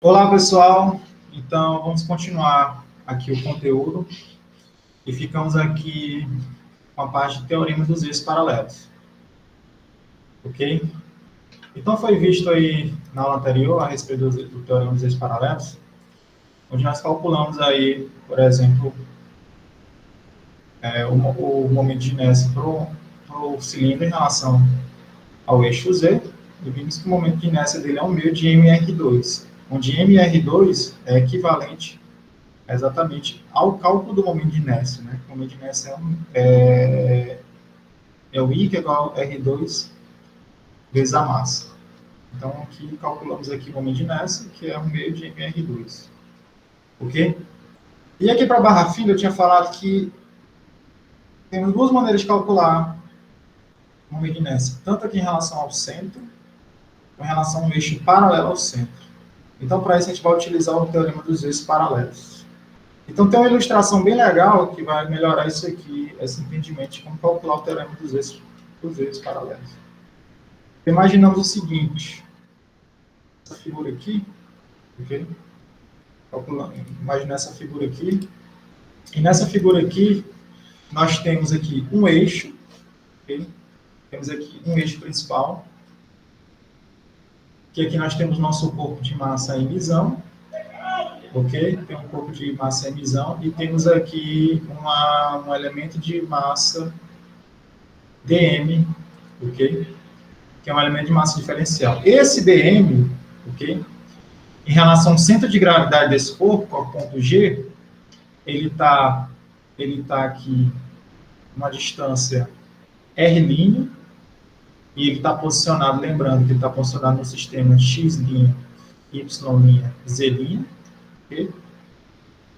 Olá, pessoal. Então, vamos continuar aqui o conteúdo e ficamos aqui com a parte de teorema dos eixos paralelos. Ok? Então, foi visto aí na aula anterior a respeito do teorema dos eixos paralelos, onde nós calculamos aí, por exemplo, o momento de inércia para o cilindro em relação ao eixo Z, e vimos que o momento de inércia dele é um meio de mR2, onde mR2 é equivalente exatamente ao cálculo do momento de inércia, né? O momento de inércia é o I, que é igual a R2 vezes a massa. Então, aqui calculamos aqui o momento de inércia, que é um meio de mR2. Ok? E aqui para a barra fina, eu tinha falado que temos duas maneiras de calcular o momento de inércia, tanto aqui em relação ao centro, com relação ao eixo paralelo ao centro. Então, para isso, a gente vai utilizar o teorema dos eixos paralelos. Então, tem uma ilustração bem legal que vai melhorar isso aqui, esse entendimento de como calcular o teorema dos eixos paralelos. Imaginamos o seguinte, essa figura aqui, ok? Imagina essa figura aqui, e nessa figura aqui, nós temos aqui um eixo, ok? Temos aqui um eixo principal, que aqui nós temos nosso corpo de massa em emisão, ok? Tem um corpo de massa em emisão, e temos aqui um elemento de massa dm, ok? Que é um elemento de massa diferencial. Esse dm, ok? Em relação ao centro de gravidade desse corpo, ao ponto G, ele tá aqui uma distância R', e ele está posicionado, lembrando que ele está posicionado no sistema X', Y', Z', ok?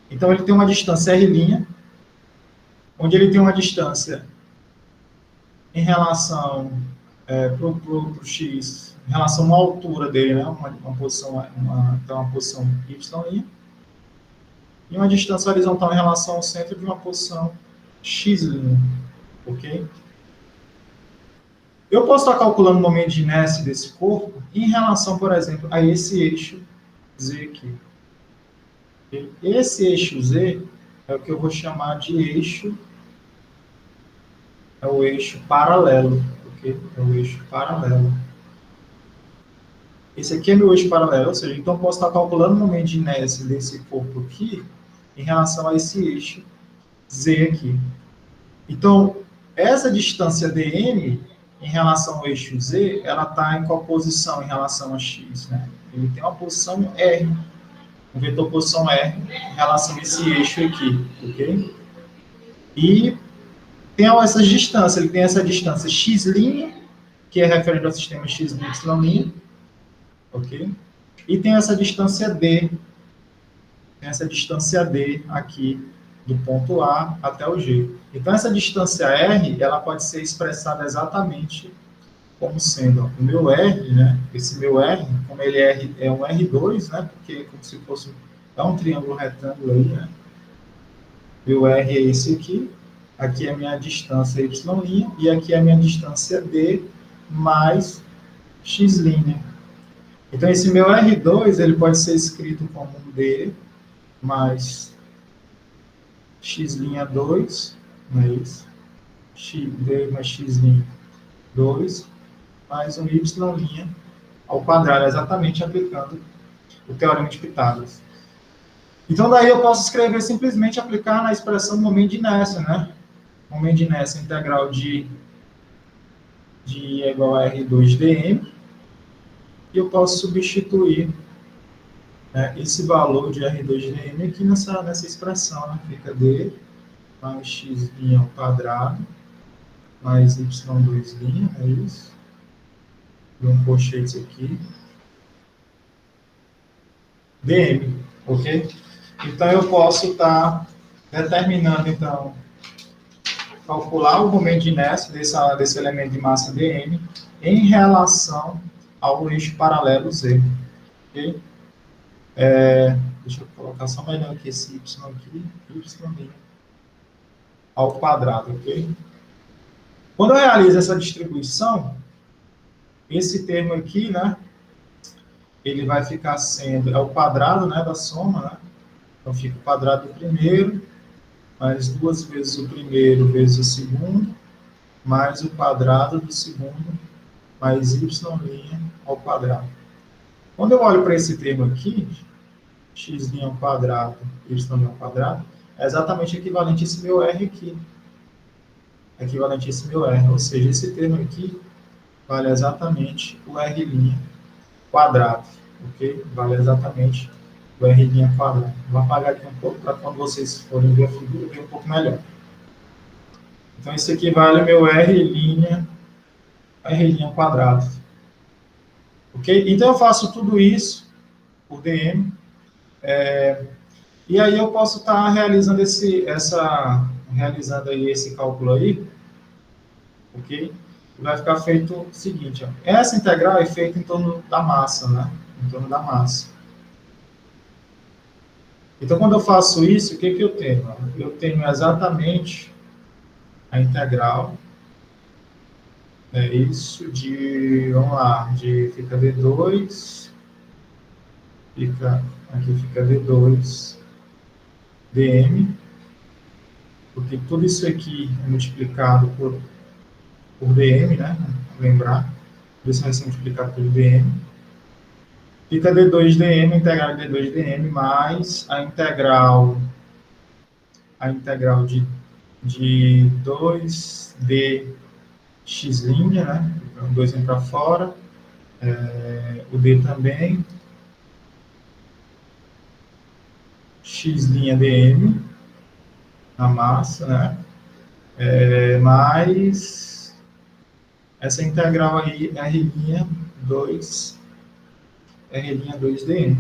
Então, ele tem uma distância R', onde ele tem uma distância em relação para o X, em relação à altura dele, né? uma posição Y', e uma distância horizontal em relação ao centro de uma posição X', ok? Eu posso estar calculando o momento de inércia desse corpo em relação, por exemplo, a esse eixo Z aqui. Esse eixo Z é o que eu vou chamar de eixo, é o eixo paralelo, ok? É o eixo paralelo. Esse aqui é meu eixo paralelo, ou seja, então eu posso estar calculando o momento de inércia desse corpo aqui em relação a esse eixo Z aqui. Então, essa distância dm em relação ao eixo Z, ela está em qual posição em relação a x, né? Ele tem uma posição R, um vetor posição R em relação a esse eixo aqui, ok? E tem essas distâncias, ele tem essa distância x', que é referente ao sistema x', y', ok? E tem essa distância D, aqui, do ponto A até o G. Então, essa distância R, ela pode ser expressada exatamente como sendo o meu R, né? Esse meu R, como ele é um R2, né? Porque como se fosse um triângulo retângulo aí, né? Meu R é esse aqui é a minha distância Y', e aqui é a minha distância D mais X'. Então, esse meu R2, ele pode ser escrito como um D mais X'2, não é isso? D mais X'2, mais um Y' ao quadrado, exatamente aplicando o teorema de Pitágoras. Então, daí eu posso escrever simplesmente aplicar na expressão momento de inércia, né? Momento de inércia integral de I é igual a R2dm, e eu posso substituir, né, esse valor de R2dm aqui nessa expressão, né? Fica D mais X' ao quadrado, mais Y2', é isso? E um colchete aqui. dm, ok? Então, eu posso estar determinando, então, calcular o momento de inércia desse elemento de massa dm em relação ao eixo paralelo Z, ok? Deixa eu colocar só melhor aqui esse y aqui, y' ao quadrado, ok? Quando eu realizo essa distribuição, esse termo aqui, né, ele vai ficar sendo, é o quadrado, né, da soma, né? Então fica o quadrado do primeiro, mais 2 vezes o primeiro vezes o segundo, mais o quadrado do segundo, mais y' ao quadrado. Quando eu olho para esse termo aqui, x' ao quadrado, y' ao quadrado, é exatamente equivalente a esse meu r aqui. É equivalente a esse meu r, ou seja, esse termo aqui vale exatamente o r' quadrado, ok? Vale exatamente o r' quadrado. Vou apagar aqui um pouco para quando vocês forem ver a figura, ver um pouco melhor. Então, isso aqui vale o meu r' quadrado. Ok? Então, eu faço tudo isso por dm. E aí eu posso estar realizando realizando aí esse cálculo aí, ok? Vai ficar feito o seguinte, ó. Essa integral é feita em torno da massa, né? Em torno da massa. Então, quando eu faço isso, o que que eu tenho? Eu tenho exatamente a integral, é isso de, vamos lá, fica d2, aqui fica d2 dm, porque tudo isso aqui é multiplicado por dm, né? Lembrar, tudo isso vai ser multiplicado por dm. Fica d2 dm, integral de d2 dm, mais a integral de 2d x', né? Então, 2 vem para fora, o d também, x' dm na massa, né? Mais essa integral aí, r'2, r'2dm,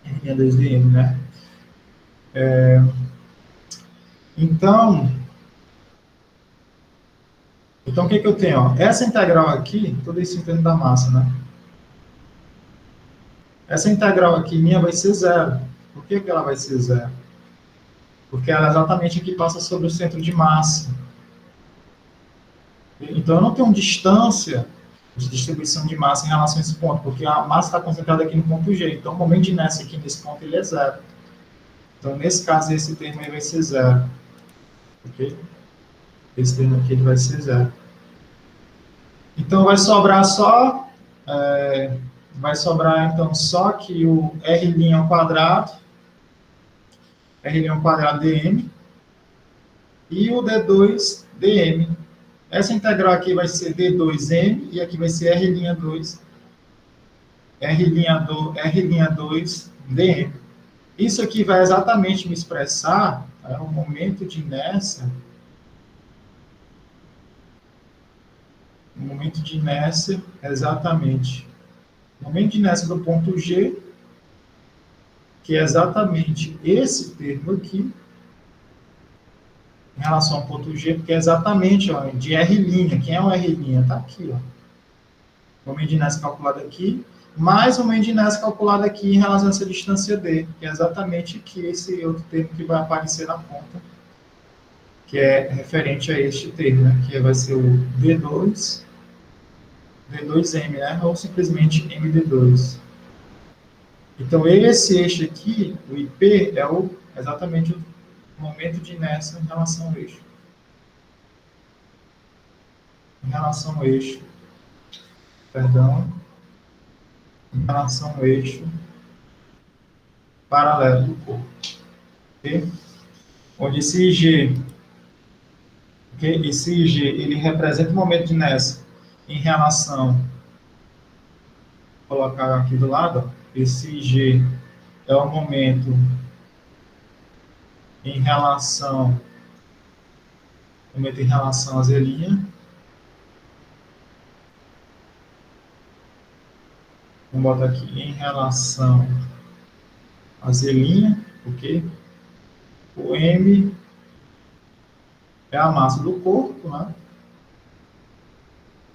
r'2dm, né? Então, o que que eu tenho? Ó? Essa integral aqui, tudo isso em torno da massa, né? Essa integral aqui minha vai ser zero. Por que que ela vai ser zero? Porque ela é exatamente a que passa sobre o centro de massa. Então, eu não tenho distância de distribuição de massa em relação a esse ponto, porque a massa está concentrada aqui no ponto G. Então, o momento de inércia aqui nesse ponto ele é zero. Então, nesse caso, esse termo aí vai ser zero. Ok? Esse termo aqui ele vai ser zero. Então, vai sobrar só... vai sobrar, então, só que o r' ao quadrado, r' ao quadrado dm, e o d2 dm. Essa integral aqui vai ser d2m, e aqui vai ser r'2, r'2 dm. Isso aqui vai exatamente me expressar o momento de inércia, exatamente. O momento de inércia do ponto G, que é exatamente esse termo aqui, em relação ao ponto G, porque é exatamente ó, de R'. Quem é o R'? Está aqui, ó. O momento de inércia calculado aqui, mais o momento de inércia calculado aqui em relação a essa distância D, que é exatamente aqui esse outro termo que vai aparecer na ponta, que é referente a este termo, né? Que vai ser o D2M, né? Ou simplesmente MD2. Então, esse eixo aqui, o IP, é exatamente o momento de inércia em relação ao eixo. Em relação ao eixo, em relação ao eixo paralelo do corpo. Okay? Onde esse IG, okay? Esse IG, ele representa o momento de inércia em relação, vou colocar aqui do lado, ó, esse IG é o momento em relação a Z'. Vamos botar aqui em relação a Z', ok? O M é a massa do corpo, né?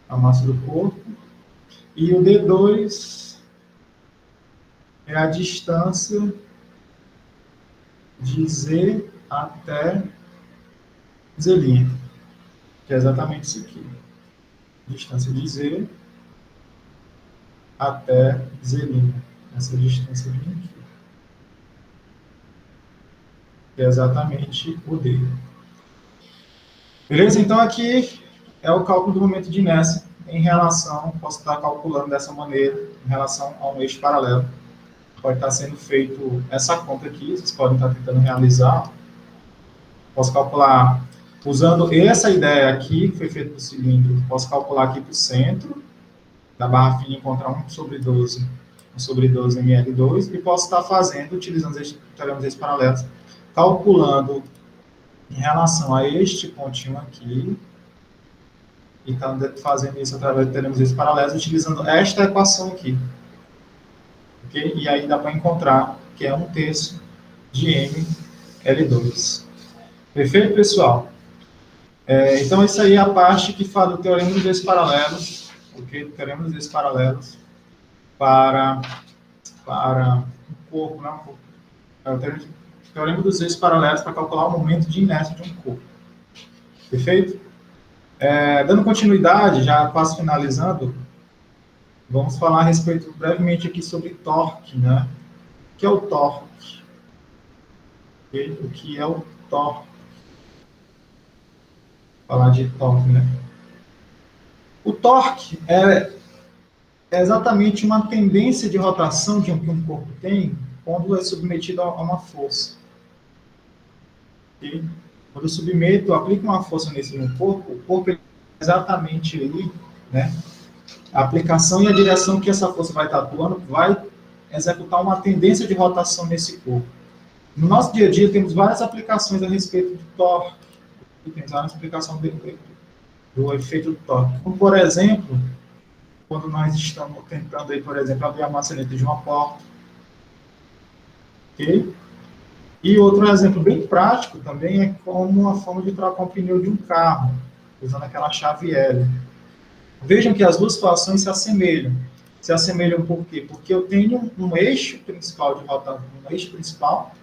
A massa do corpo. E o D2 é a distância de Z até Z', que é exatamente isso aqui. Distância de Z até Z', essa distância de 1 aqui, que é exatamente o D. Beleza? Então, aqui é o cálculo do momento de inércia em relação, posso estar calculando dessa maneira, em relação a um eixo paralelo. Pode estar sendo feito essa conta aqui, vocês podem estar tentando realizar. Posso calcular, usando essa ideia aqui, que foi feita para o cilindro, posso calcular aqui para o centro da barra fina, encontrar 1/12 ml2, e posso estar fazendo, utilizando os teoremas paralelos, calculando em relação a este pontinho aqui, e está fazendo isso através de teoremas paralelos, utilizando esta equação aqui. Okay? E aí dá para encontrar que é 1/3 de mL2. Perfeito, pessoal? Então, isso aí é a parte que fala do teorema dos eixos paralelos, ok? Do teorema dos eixos paralelos para um corpo, né? O teorema dos eixos paralelos para calcular o momento de inércia de um corpo. Perfeito? Dando continuidade, já quase finalizando, vamos falar a respeito brevemente aqui sobre torque, né? O que é o torque? Okay? O que é o torque? Falar de torque, né? O torque é exatamente uma tendência de rotação que um corpo tem quando é submetido a uma força. Okay? Quando eu submeto, aplico uma força no corpo, o corpo é exatamente aí, né? A aplicação e a direção que essa força vai estar atuando vai executar uma tendência de rotação nesse corpo. No nosso dia a dia, temos várias aplicações a respeito do torque. Temos várias aplicações do efeito do torque. Como, por exemplo, quando nós estamos tentando, aí, por exemplo, abrir a maçaneta de uma porta. Ok? E outro exemplo bem prático também é como a forma de trocar um pneu de um carro, usando aquela chave L. Vejam que as duas situações se assemelham. Se assemelham por quê? Porque eu tenho um eixo principal de rotação, um eixo principal,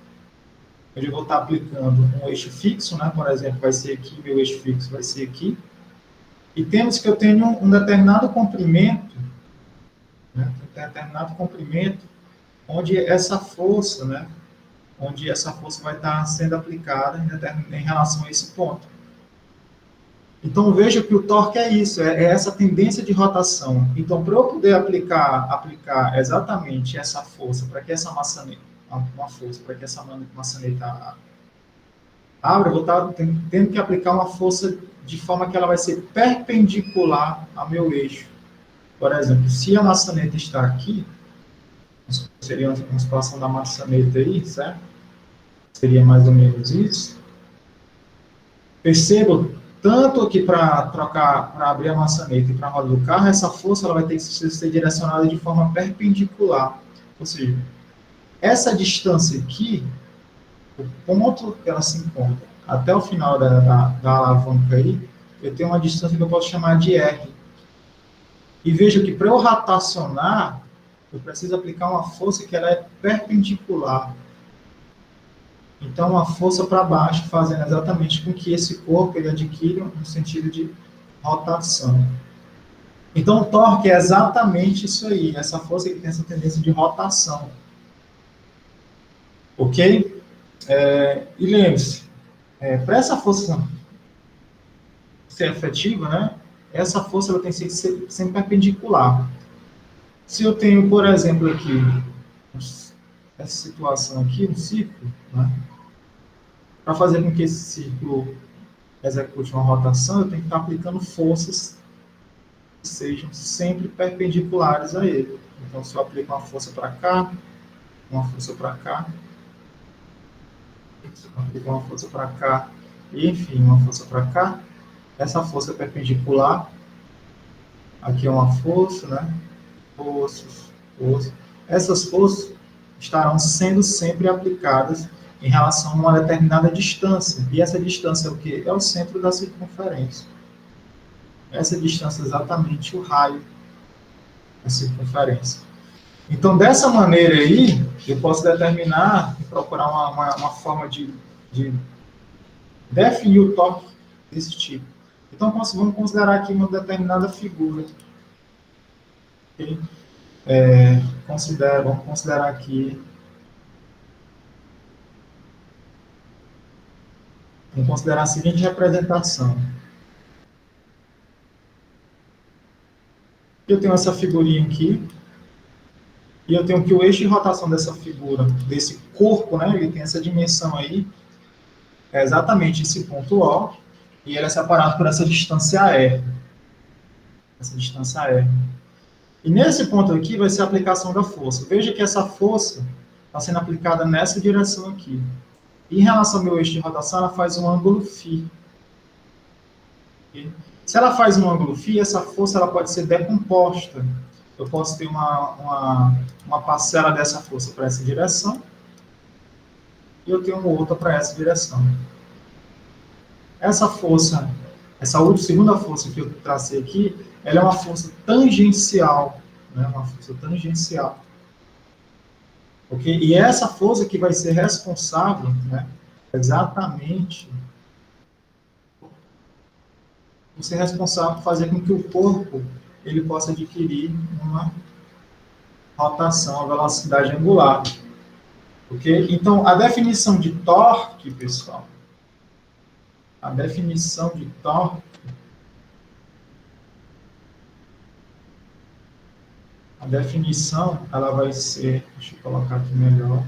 onde eu vou estar aplicando um eixo fixo, né? Por exemplo, vai ser aqui, meu eixo fixo vai ser aqui. E temos que eu tenho um determinado comprimento, né? Um determinado comprimento, onde essa força, né? Onde essa força vai estar sendo aplicada em relação a esse ponto. Então, veja que o torque é isso, é essa tendência de rotação. Então, para eu poder aplicar exatamente essa força para que essa maçaneta, abra, eu vou estar tendo que aplicar uma força de forma que ela vai ser perpendicular ao meu eixo. Por exemplo, se a maçaneta está aqui, seria uma situação da maçaneta aí, certo? Seria mais ou menos isso. Percebam, tanto aqui para abrir a maçaneta e para a roda do carro, essa força ela vai ter que ser direcionada de forma perpendicular. Ou seja, essa distância aqui, o ponto que ela se encontra até o final da alavanca aí, eu tenho uma distância que eu posso chamar de R. E veja que para eu rotacionar, eu preciso aplicar uma força que ela é perpendicular. Então, uma força para baixo, fazendo exatamente com que esse corpo ele adquira um sentido de rotação. Então, o torque é exatamente isso aí, essa força que tem essa tendência de rotação. Ok? E lembre-se, para essa força ser efetiva, né, essa força ela tem que ser sempre perpendicular. Se eu tenho, por exemplo, aqui, essa situação aqui, um círculo, né, para fazer com que esse círculo execute uma rotação, eu tenho que estar aplicando forças que sejam sempre perpendiculares a ele. Então, se eu aplico uma força para cá, uma força para cá, aplico uma força para cá, e enfim, uma força para cá, essa força é perpendicular, aqui é uma força, né? Forças. Essas forças estarão sendo sempre aplicadas em relação a uma determinada distância. E essa distância é o quê? É o centro da circunferência. Essa distância é exatamente o raio da circunferência. Então, dessa maneira aí, eu posso determinar e procurar uma forma de definir o torque desse tipo. Então, vamos considerar aqui uma determinada figura. Okay? vamos considerar aqui, vamos considerar a seguinte representação. Eu tenho essa figurinha aqui, e eu tenho que o eixo de rotação dessa figura, desse corpo, né, ele tem essa dimensão aí, é exatamente esse ponto O, e ele é separado por essa distância R. Essa distância R. E nesse ponto aqui vai ser a aplicação da força. Veja que essa força está sendo aplicada nessa direção aqui. E em relação ao meu eixo de rotação, ela faz um ângulo φ. Okay? Se ela faz um ângulo φ, essa força ela pode ser decomposta. Eu posso ter uma parcela dessa força para essa direção, e eu tenho outra para essa direção. Essa força, segunda força que eu tracei aqui, ela é uma força tangencial, né? Uma força tangencial. Ok? E essa força que vai ser responsável, né, exatamente, por ser responsável por fazer com que o corpo ele possa adquirir uma rotação, a velocidade angular. Ok? Então, a definição de torque, pessoal, a definição de torque, a definição, ela vai ser, deixa eu colocar aqui melhor,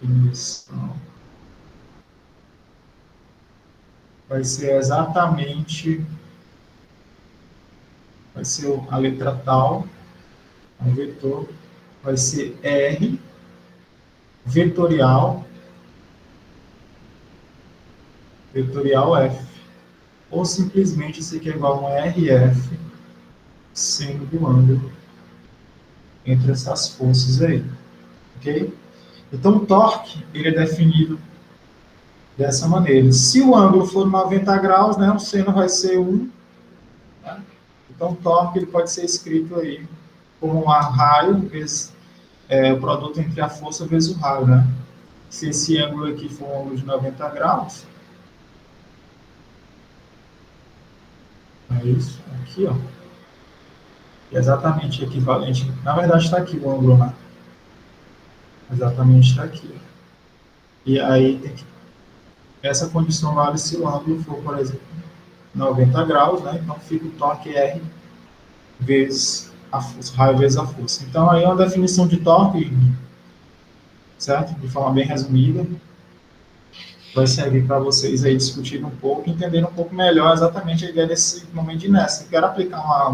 definição, vai ser exatamente, vai ser a letra tal, um vetor, vai ser R, vetorial F, ou simplesmente isso aqui é igual a um RF, seno do ângulo entre essas forças aí, ok? Então, o torque, ele é definido dessa maneira. Se o ângulo for 90 graus, né, o seno vai ser 1. Né? Então, o torque, ele pode ser escrito aí como um raio vezes o produto entre a força vezes o raio, né? Se esse ângulo aqui for um ângulo de 90 graus, é isso, aqui, ó. É exatamente equivalente. Na verdade, está aqui o ângulo, né? Exatamente está aqui. E aí, tem que... essa condição vale se o ângulo for, por exemplo, 90 graus, né? Então, fica o torque R vezes a força, raio vezes a força. Então, aí é uma definição de torque, certo? De forma bem resumida. Vai servir para vocês aí discutirem um pouco, entenderem um pouco melhor exatamente a ideia desse momento de inércia. Eu quero aplicar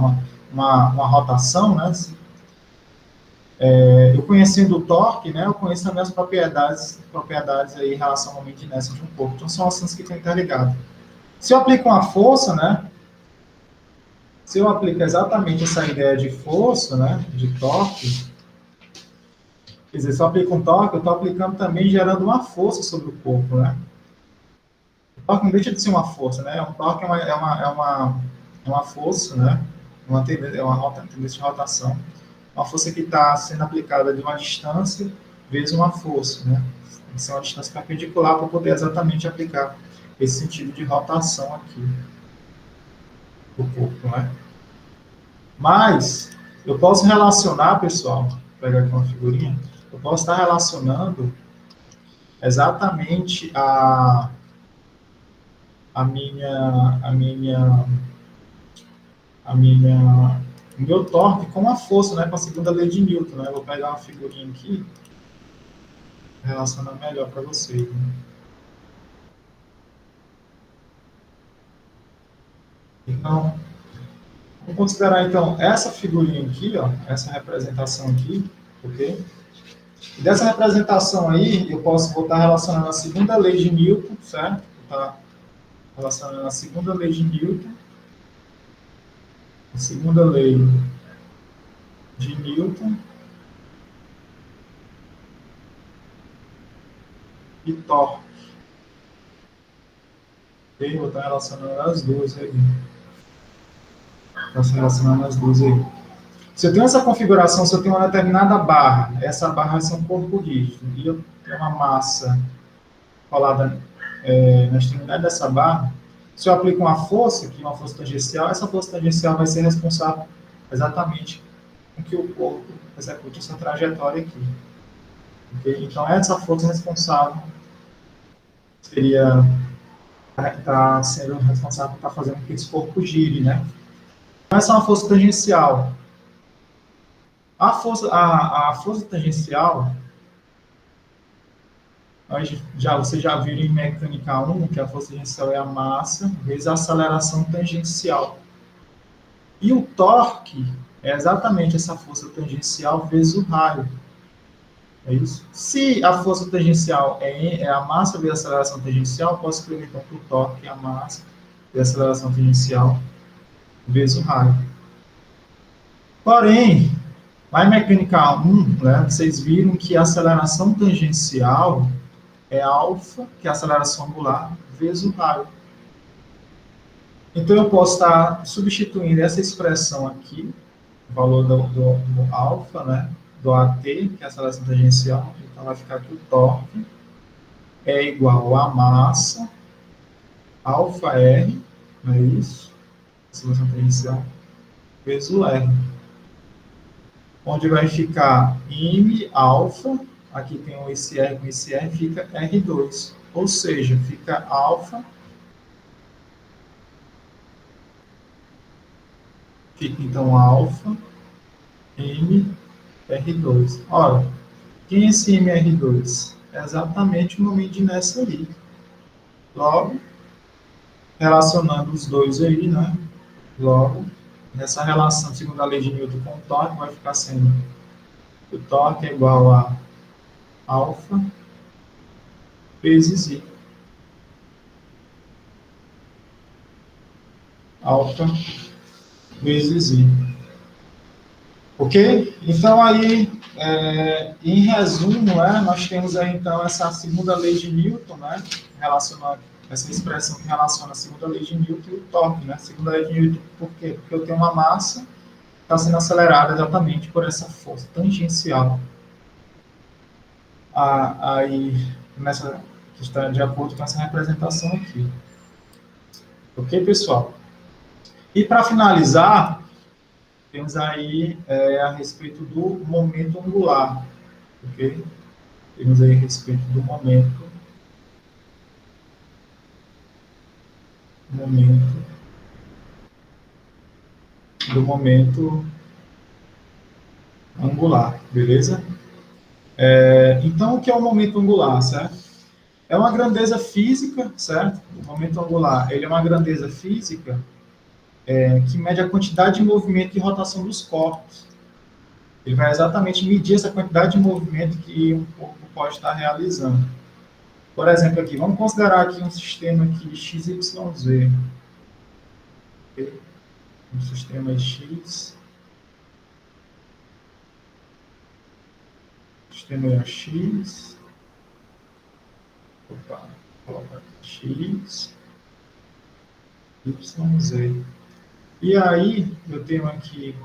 uma rotação, né? Eu conhecendo o torque, né? Eu conheço também as propriedades aí em relação ao momento de inércia de um corpo. Então, são assuntos que estão interligados. Se eu aplico uma força, né? Se eu aplico exatamente essa ideia de força, né? De torque, quer dizer, se eu aplico um torque, eu estou aplicando também gerando uma força sobre o corpo, né? O torque não deixa de ser uma força, né? O torque é uma força, né? É uma tendência de rotação. Uma força que está sendo aplicada de uma distância vezes uma força, né? Tem que ser uma distância perpendicular para poder exatamente aplicar esse sentido de rotação aqui do corpo, né? Mas eu posso relacionar, pessoal, vou pegar aqui uma figurinha, eu posso estar relacionando exatamente o meu torque com a força, né, com a segunda lei de Newton, né? Eu vou pegar uma figurinha aqui, relacionar melhor para vocês, né? Então, vamos considerar então essa figurinha aqui, ó, essa representação aqui, ok? E dessa representação aí, eu posso estar relacionando a segunda lei de Newton, certo? Vou estar relacionando a segunda lei de Newton, a segunda lei de Newton e torque. Ok? Vou estar relacionando as duas aí. Estou relacionando as duas aí. Se eu tenho essa configuração, se eu tenho uma determinada barra, essa barra vai ser um corpo rígido, e eu tenho uma massa colada na extremidade dessa barra, se eu aplico uma força, que é uma força tangencial, essa força tangencial vai ser responsável exatamente com que o corpo execute essa trajetória aqui. Okay? Então, essa força responsável seria está sendo responsável por estar fazendo com que esse corpo gire, né? Então, essa é uma força tangencial. A força tangencial, vocês já viram em mecânica 1 que a força tangencial é a massa vezes a aceleração tangencial. E o torque é exatamente essa força tangencial vezes o raio. É isso? Se a força tangencial é a massa vezes a aceleração tangencial, posso escrever então que o torque é a massa vezes a aceleração tangencial vezes o raio. Porém, lá em mecânica 1, né, vocês viram que a aceleração tangencial é alfa, que é a aceleração angular, vezes o raio. Então, eu posso estar substituindo essa expressão aqui, o valor do alfa, né, do AT, que é a aceleração tangencial. Então, vai ficar que o torque é igual a massa, alfa R, não é isso? Aceleração tangencial, vezes o R. Onde vai ficar m alfa, aqui tem esse R com esse R, fica R2. Ou seja, fica alfa, fica então alfa, m, R2. Ora, quem é esse MR2? É exatamente o momento de inércia ali. Logo, relacionando os dois aí, né? Logo, nessa relação, segundo a lei de Newton com o torque, vai ficar sendo o torque é igual a alfa vezes I. Alfa vezes I. Ok? Então, aí, em resumo, né, nós temos aí, então, essa segunda lei de Newton, né, relacionada, essa expressão que relaciona a segunda lei de Newton e o torque, né? Segunda lei de Newton, por quê? Porque eu tenho uma massa que está sendo acelerada exatamente por essa força tangencial. Aí, que está de acordo com essa representação aqui. Ok, pessoal? E para finalizar, temos aí a respeito do momento angular, ok? Temos aí a respeito do momento angular, beleza? Então, o que é o momento angular, certo? É uma grandeza física, certo? O momento angular, ele é uma grandeza física que mede a quantidade de movimento e rotação dos corpos. Ele vai exatamente medir essa quantidade de movimento que um corpo pode estar realizando. Por exemplo, aqui, vamos considerar aqui um sistema aqui XYZ. Okay? Um sistema X. Sistema X. Opa, coloca aqui X. YZ. E aí, eu tenho aqui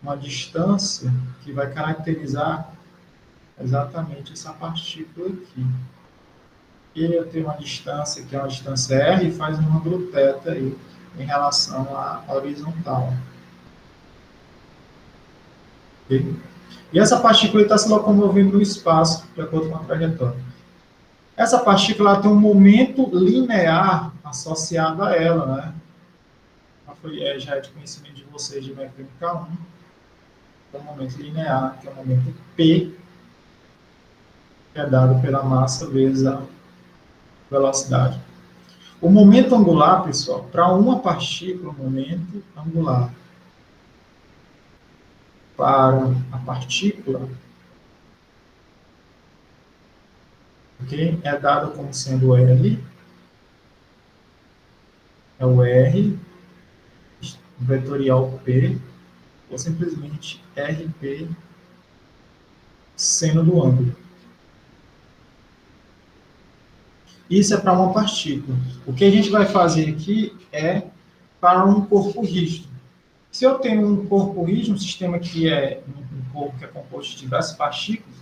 uma distância que vai caracterizar exatamente essa partícula aqui. E eu tenho uma distância que é uma distância R e faz um ângulo θ aí em relação à horizontal. Okay? E essa partícula está se locomovendo no espaço de acordo com a trajetória. Essa partícula tem um momento linear associado a ela, né? Já é de conhecimento de vocês de mecânica 1. É um momento linear, que é o momento P, que é dado pela massa vezes a velocidade. O momento angular, pessoal, para uma partícula, o momento angular para a partícula, okay, é dado como sendo L, é o R, vetorial P, ou simplesmente RP, seno do ângulo. Isso é para uma partícula. O que a gente vai fazer aqui é para um corpo rígido. Se eu tenho um corpo rígido, um sistema que é um corpo que é composto de diversas partículas,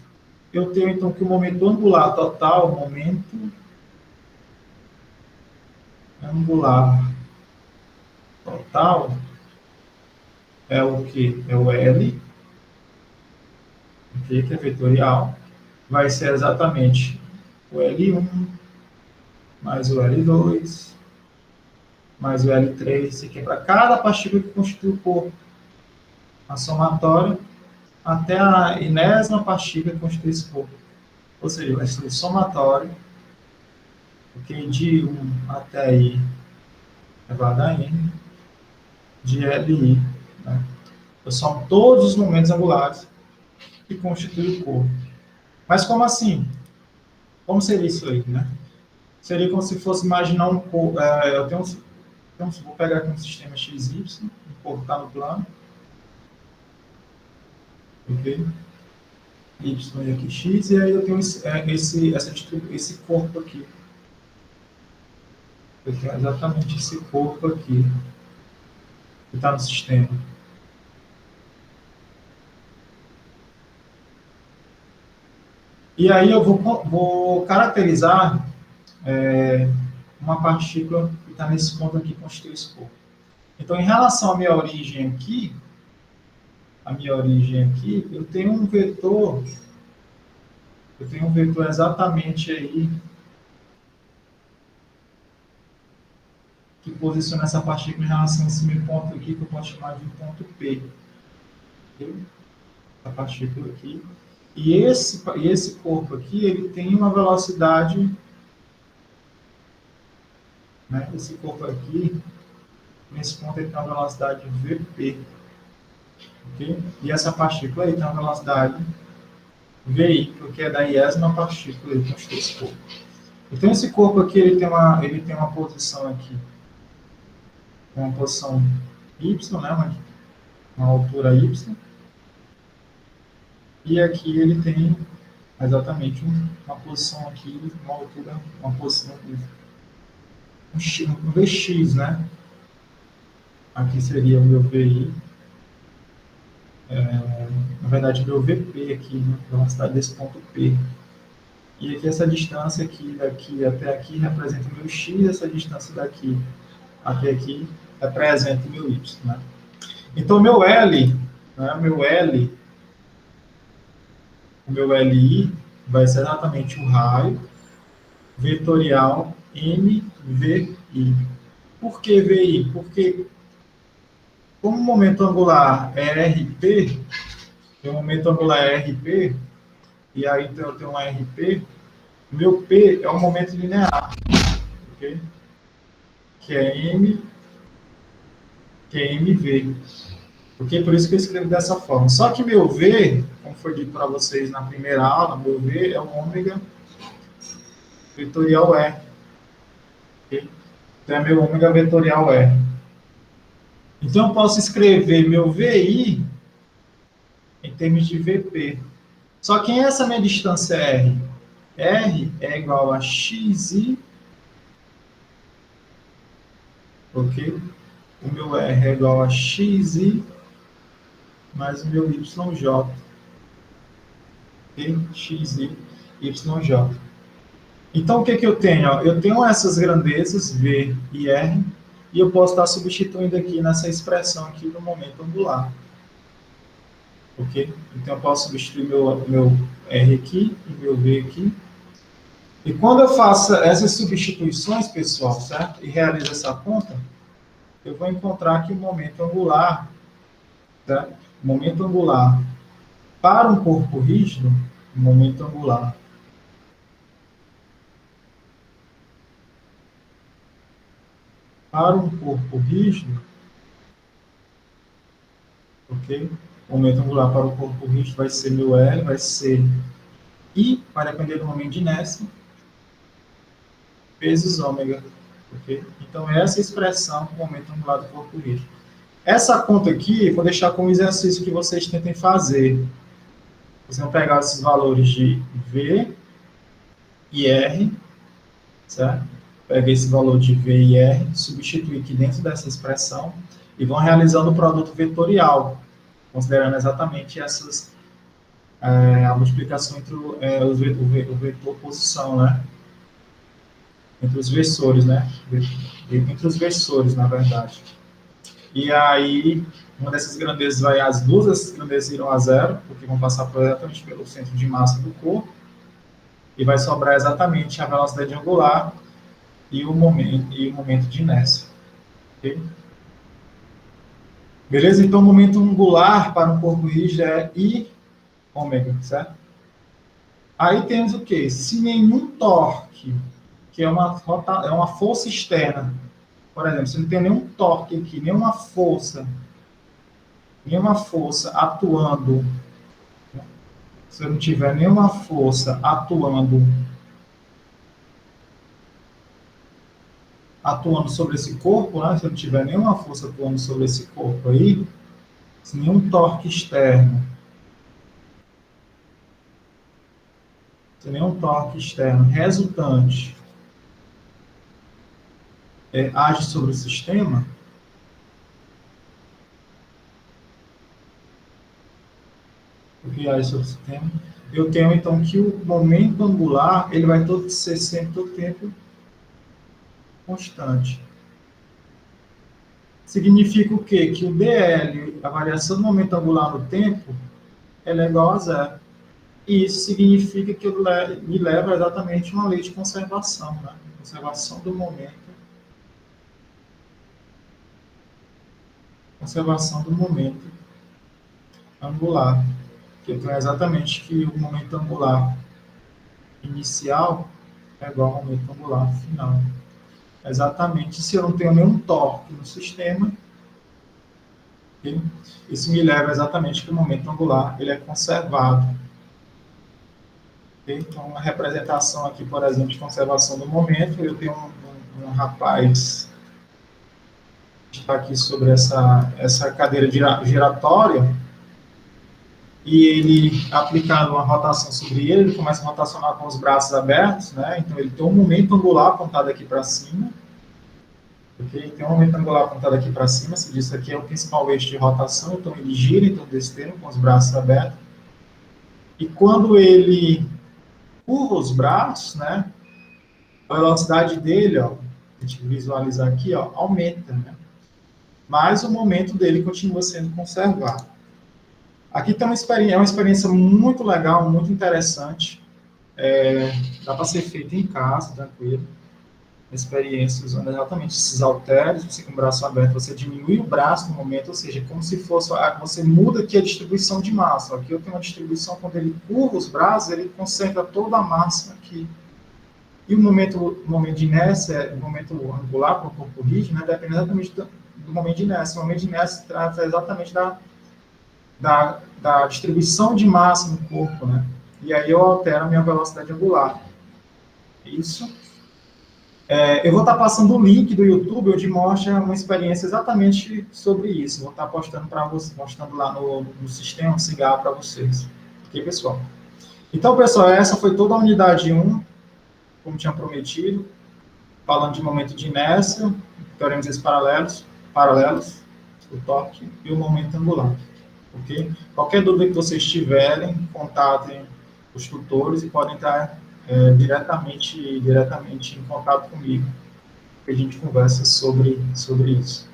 eu tenho então que o momento angular total, é o que? É o L, okay, que é vetorial, vai ser exatamente o L1 mais o L2 mais o L3, isso aqui é para cada partícula que constitui o corpo. A somatória até a enésima partícula que constitui esse corpo. Ou seja, vai ser o somatório, porque de 1 até I elevado a N, de Li, né? São todos os momentos angulares que constituem o corpo. Mas como assim? Como seria isso aí, né? Seria como se fosse imaginar um corpo. Eu tenho vou pegar aqui um sistema XY, o corpo está no plano. Ok? Y e aqui X, e aí eu tenho esse corpo aqui. Eu tenho exatamente esse corpo aqui, que está no sistema. E aí eu vou caracterizar uma partícula que está nesse ponto aqui, que constitui esse corpo. Então, em relação à minha origem aqui, eu tenho um vetor exatamente aí que posiciona essa partícula em relação a esse meu ponto aqui, que eu posso chamar de ponto P. Essa partícula aqui. E esse corpo aqui, ele tem uma velocidade, né? Esse corpo aqui, nesse ponto, ele tem uma velocidade Vp. Okay? E essa partícula aí tem uma velocidade VI, porque é da iésima partícula que constitui esse corpo. Então, esse corpo aqui, ele tem uma posição aqui, uma posição Y, né? Uma altura Y. E aqui ele tem exatamente uma posição aqui, uma altura, uma posição aqui, um Vx, né? Aqui seria o meu VI, na verdade, o meu VP aqui, né? A velocidade desse ponto P. E aqui essa distância aqui, daqui até aqui, representa o meu X, essa distância daqui até aqui representa o meu Y, né? Então, o meu L, né? O meu LI vai ser exatamente o raio vetorial MVI. Por que VI? Porque como o momento angular é RP, o momento angular é RP, e aí então eu tenho um RP, meu P é um momento linear, ok? Que é MV. Ok? Por isso que eu escrevo dessa forma. Só que meu V, como foi dito para vocês na primeira aula, meu V é um ômega vetorial E. Okay? Então é meu ômega vetorial E. Então eu posso escrever meu VI em termos de VP. Só que essa minha distância R? R é igual a XI, ok? O meu R é igual a XI mais o meu YJ. Ok? XI, YJ. Então, o que eu tenho? Eu tenho essas grandezas, V e R, e eu posso estar substituindo aqui nessa expressão aqui no momento angular. Ok? Então, eu posso substituir meu R aqui e meu V aqui. E quando eu faço essas substituições, pessoal, certo? E realizo essa conta, eu vou encontrar aqui o momento angular, certo? O momento angular para um corpo rígido, o momento angular para um corpo rígido, ok? O momento angular para o corpo rígido vai ser meu L, vai ser I, vai depender do momento de inércia, vezes ômega, ok? Então, essa expressão do momento angular do corpo rígido. Essa conta aqui, vou deixar como exercício que vocês tentem fazer. Vocês vão pegar esses valores de V e R, certo? Pega esse valor de V e R, substituir aqui dentro dessa expressão e vão realizando o produto vetorial, considerando exatamente a multiplicação entre o vetor posição, né? Entre os versores, né? Entre os versores, na verdade. E aí, uma dessas grandezas as duas dessas grandezas irão a zero, porque vão passar exatamente pelo centro de massa do corpo, e vai sobrar exatamente a velocidade angular e o momento de inércia. Okay? Beleza? Então, o momento angular para um corpo rígido é I ômega, certo? Aí temos o quê? Se nenhum torque, que é uma força externa, por exemplo, se não tem nenhum torque aqui, nenhuma força atuando, se eu não tiver nenhuma força atuando sobre esse corpo, né? Se eu não tiver nenhuma força atuando sobre esse corpo aí, se nenhum torque externo, resultante age sobre o sistema, eu tenho então que o momento angular ele vai ser sempre todo tempo constante. Significa o quê? Que o DL, a variação do momento angular no tempo, ela é igual a zero. E isso significa que me leva exatamente a uma lei de conservação, né? Conservação do momento angular. Que eu tenho exatamente que o momento angular inicial é igual ao momento angular final. Exatamente, se eu não tenho nenhum torque no sistema, okay? Isso me leva exatamente que o momento angular ele é conservado. Okay? Então, a representação aqui, por exemplo, de conservação do momento, eu tenho um rapaz que está aqui sobre essa cadeira giratória, e ele, aplicando uma rotação sobre ele começa a rotacionar com os braços abertos, né? Então, ele tem um momento angular apontado aqui para cima, okay? Tem um momento angular apontado aqui para cima, se diz aqui é o principal eixo de rotação, então ele gira em torno desse termo com os braços abertos, e quando ele curva os braços, né? A velocidade dele, ó, a gente visualizar aqui, ó, aumenta, né? Mas o momento dele continua sendo conservado. Aqui tem uma experiência muito legal, muito interessante. Dá para ser feita em casa, tranquilo. Experiência usando exatamente esses halteres, você com o braço aberto, você diminui o braço no momento, ou seja, como se fosse, você muda aqui a distribuição de massa. Aqui eu tenho uma distribuição, quando ele curva os braços, ele concentra toda a massa aqui. E o momento de inércia, o momento angular para o corpo rígido, né, depende exatamente do momento de inércia. O momento de inércia trata exatamente da distribuição de massa no corpo, né? E aí eu altero a minha velocidade angular. Isso. Eu vou estar passando o link do YouTube, onde mostra uma experiência exatamente sobre isso. Vou estar postando para vocês, mostrando lá no sistema Cigarro para vocês. Ok, pessoal? Então, pessoal, essa foi toda a unidade 1, como tinha prometido, falando de momento de inércia, teoremas esses paralelos, o torque e o momento angular. Ok? Qualquer dúvida que vocês tiverem, contatem os tutores e podem estar diretamente em contato comigo, que a gente conversa sobre isso.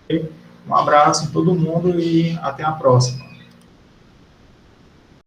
Okay? Um abraço em todo mundo e até a próxima.